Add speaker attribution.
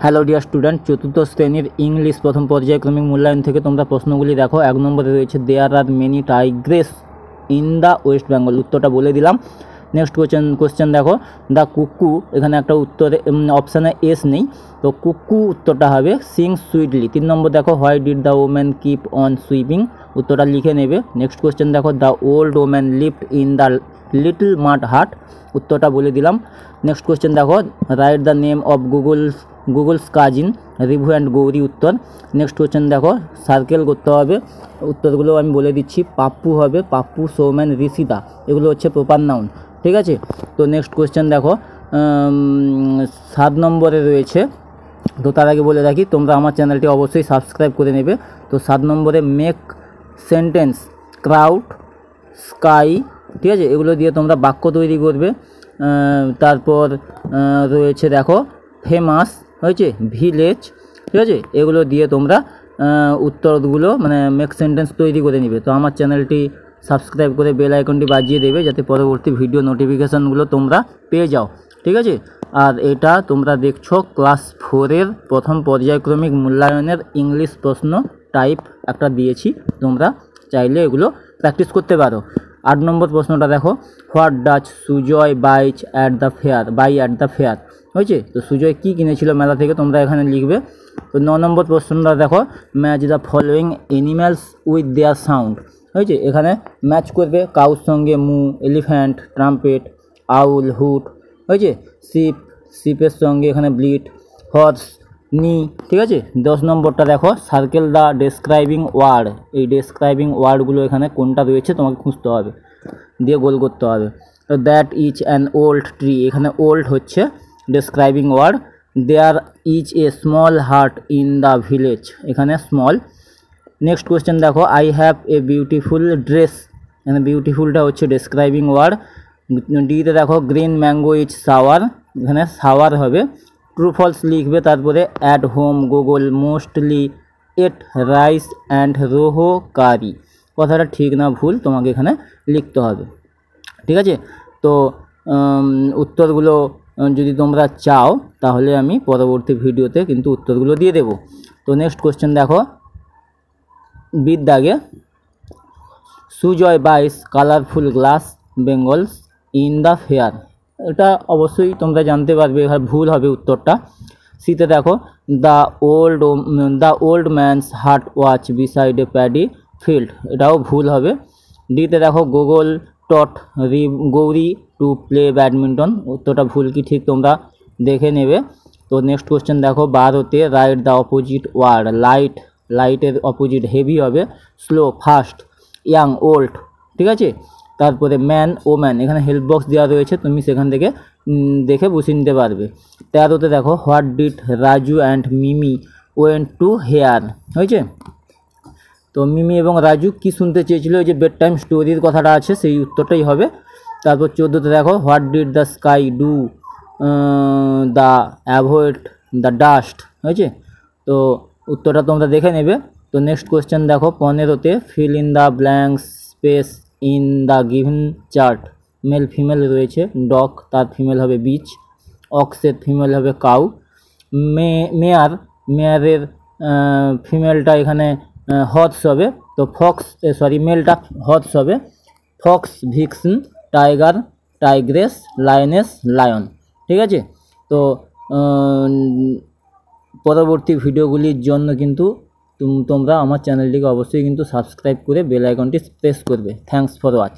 Speaker 1: Hello dear student, চতুর্থ শ্রেণীর English প্রথম পর্যায়ক্রমিক মূল্যায়ন থেকে তোমরা প্রশ্নগুলি দেখো। 1 নম্বরে রয়েছে there are many tigress in the West Bengal, উত্তরটা বলে দিলাম। নেক্সট কোশ্চেন দেখো, দ্য কুকু, এখানে একটা উত্তরে অপশানে এস নেই, তো কুকু উত্তরটা হবে সিং সুইটলি। 3 নম্বর দেখো, why did the woman keep on sweeping, উত্তরটা লিখে নেবে। নেক্সট কোশ্চেন দেখো, the old woman lived in the little mud hut, উত্তরটা বলে দিলাম। নেক্সট কোশ্চেন দেখো, write the name of Gogol's cousin Rivu and Gouri, উত্তর। নেক্সট কোশ্চেন দেখো, সার্কেল করতে হবে, উত্তরগুলো আমি বলে দিচ্ছি। পাপ্পু হবে, পাপ্পু, সৌমেন, ঋষিতা, এগুলো হচ্ছে প্রপার নাউন, ঠিক আছে। তো নেক্সট কোশ্চেন দেখো, 7 নম্বরে রয়েছে, তো তার আগে বলে রাখি তোমরা আমার চ্যানেলটি অবশ্যই সাবস্ক্রাইব করে নেবে। তো 7 নম্বরে মেক সেন্টেন্স, ক্রাউড, স্কাই, ঠিক আছে, এগুলো দিয়ে তোমরা বাক্য তৈরি করবে। তারপর রয়েছে দেখো ফেমাস, হয়েছে, ভিলেজ, ঠিক আছে, এগুলো দিয়ে তোমরা উত্তরগুলো মানে মেক সেন্টেন্স তৈরি করে নিবে। তো আমার চ্যানেলটি সাবস্ক্রাইব করে বেল আইকনটি বাজিয়ে দেবে, যাতে পরবর্তী ভিডিও নোটিফিকেশানগুলো তোমরা পেয়ে যাও, ঠিক আছে। আর এটা তোমরা দেখছো ক্লাস 4-এর প্রথম পর্যায়ক্রমিক মূল্যায়নের ইংলিশ প্রশ্ন টাইপ একটা দিয়েছি, তোমরা চাইলে এগুলো প্র্যাকটিস করতে পারো। 8 নম্বর প্রশ্নটা দেখো, what does Sujay buy at the fair, হয়েছে। তো সুজয় কী কিনেছিল মেলা থেকে, তোমরা এখানে লিখবে। তো 9 নম্বর প্রশ্নটা দেখো, match the following animals with their sound, হয়েছে, এখানে ম্যাচ করবে কাউর সঙ্গে মু, এলিফ্যান্ট, ট্রাম্পেট, আউল, হুট, হয়েছে, শিপের সঙ্গে এখানে ব্লিট, হর্স, নি, ঠিক আছে। 10 নম্বরটা দেখো, সার্কেল দ্য ডেসক্রাইবিং ওয়ার্ড, এই ডেসক্রাইবিং ওয়ার্ডগুলো এখানে কোনটা রয়েছে তোমাকে খুঁজতে হবে, দিয়ে গোল করতে হবে। তো that is an old tree, এখানে ওল্ড হচ্ছে describing word. There is a small hut in the village, এখানে স্মল। নেক্সট কোয়েশ্চেন দেখো, I have a beautiful dress, এখানে বিউটিফুলটা হচ্ছে ডেসক্রাইবিং ওয়ার্ড। ডিতে দেখো, গ্রিন ম্যাঙ্গো ইজ সাওয়ার, এখানে সাওয়ার হবে। ট্রু ফলস লিখবে, তারপরে at home Gogol mostly ate rice and rohu curry, কথাটা ঠিক না ভুল তোমাকে এখানে লিখতে হবে, ঠিক আছে। তো উত্তরগুলো যদি তোমরা চাও তাহলে আমি পরবর্তী ভিডিওতে কিন্তু উত্তরগুলো দিয়ে দেব। তো নেক্সট কোশ্চেন দেখো, বিদ দাগে, Sujoy buys colourful glass bangles in the fair, এটা অবশ্যই তোমরা জানতে পারবে, এবার ভুল হবে উত্তরটা। সিতে দেখো, the old man's heart watch beside a paddy field, এটাও ভুল হবে। ডিতে দেখো, Google taught Gauri to play badminton, উত্তরটা ভুল কি ঠিক তোমরা দেখে নেবে। তো নেক্সট কোশ্চেন দেখো, 12তে রাইট দ্য অপোজিট ওয়ার্ড, লাইটের অপোজিট হেভি হবে, স্লো, ফাস্ট, ইয়াং, ওল্ড, ঠিক আছে। তারপরে ম্যান, ওম্যান, এখানে হেল্প বক্স দেওয়া রয়েছে, তুমি সেখান থেকে দেখে বুঝে নিতে পারবে। 13তে দেখো, what did Raju and Mimi went to hear, হয়েছে। তো মিমি এবং রাজু কি শুনতে চেয়েছিল, ওই যে বেড টাইম স্টোরির কথাটা আছে, সেই উত্তরটাই হবে। তারপর 14তে দেখো, what did the sky do the avoid the dust, হয়েছে। তো উত্তরটা তোমরা দেখে নেবে। তো নেক্সট কোয়েশ্চেন দেখো, 15তে fill in the blank space in the given chart, male female রয়েছে, ডগ তার ফিমেল হবে বিচ, অক্সের ফিমেল হবে কাউ, মেয়ারের ফিমেলটা এখানে হর্স হবে, তো মেলটা হর্স হবে, fox, vixen, tiger, tigress, lioness, lion, ঠিক আছে। তো পরবর্তী ভিডিওগুলির জন্য কিন্তু তোমরা আমার চ্যানেলটিকে অবশ্যই কিন্তু সাবস্ক্রাইব করে বেল আইকনটি প্রেস করবে। Thanks for watch.